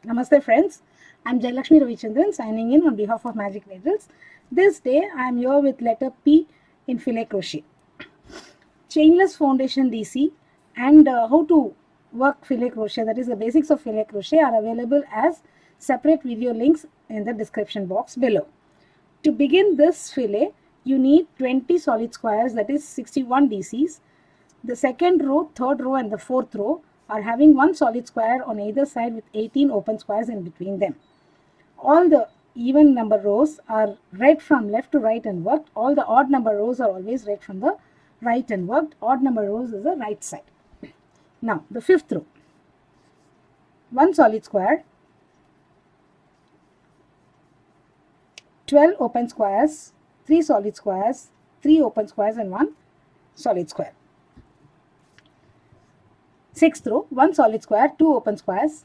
Namaste friends, I am Jayalakshmi Ravichandran signing in on behalf of Magic Needles. This day I am here with letter P in Filet Crochet. Chainless foundation DC and how to work Filet Crochet, that is the basics of Filet Crochet, are available as separate video links in the description box below. To begin this fillet, you need 20 solid squares, that is 61 DCs. The second row, third row and the fourth row are having one solid square on either side with 18 open squares in between them. All the even number rows are read from left to right and worked. All the odd number rows are always read from the right and worked. Odd number rows is the right side. Now the fifth row, one solid square, 12 open squares, 3 solid squares, 3 open squares and 1 solid square. Sixth row, one solid square, 2 open squares,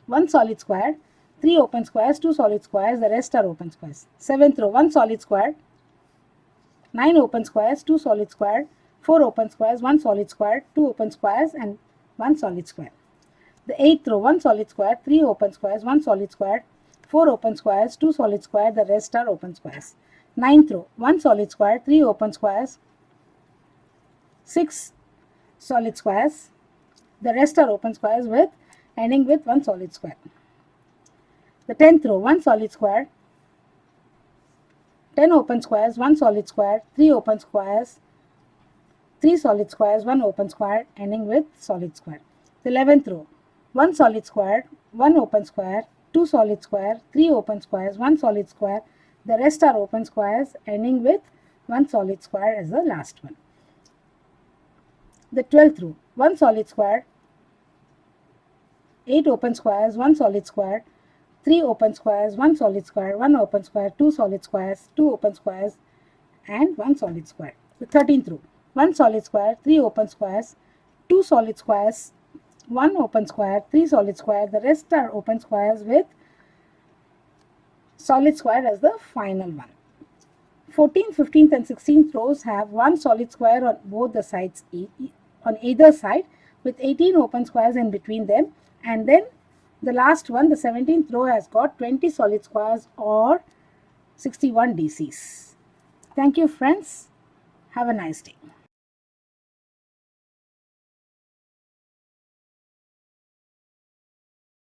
1 solid square, 3 open squares, 2 solid squares, the rest are open squares. Seventh row, 1 solid square, 9 open squares, 2 solid square, 4 open squares, 1 solid square, 2 open squares and 1 solid square. The eighth row, 1 solid square, 3 open squares, 1 solid square, 4 open squares, 2 solid square, the rest are open squares. Ninth row, 1 solid square, 3 open squares, 6 solid squares, the rest are open squares with ending with 1 solid square. The 10th row, 1 solid square, 10 open squares, 1 solid square, 3 open squares, 3 solid squares, 1 open square ending with solid square. The 11th row, 1 solid square, 1 open square, 2 solid square, 3 open squares, 1 solid square, the rest are open squares ending with 1 solid square as the last one. The 12th row, 1 solid square, 8 open squares, 1 solid square, 3 open squares, 1 solid square, 1 open square, 2 solid squares, 2 open squares and 1 solid square. The 13th row, 1 solid square, 3 open squares, 2 solid squares, 1 open square, 3 solid square, the rest are open squares with solid square as the final one. 14th, 15th and 16th rows have 1 solid square on both the sides, on either side with 18 open squares in between them, and then the last one, the 17th row, has got 20 solid squares or 61 DCs. Thank you friends. Have a nice day.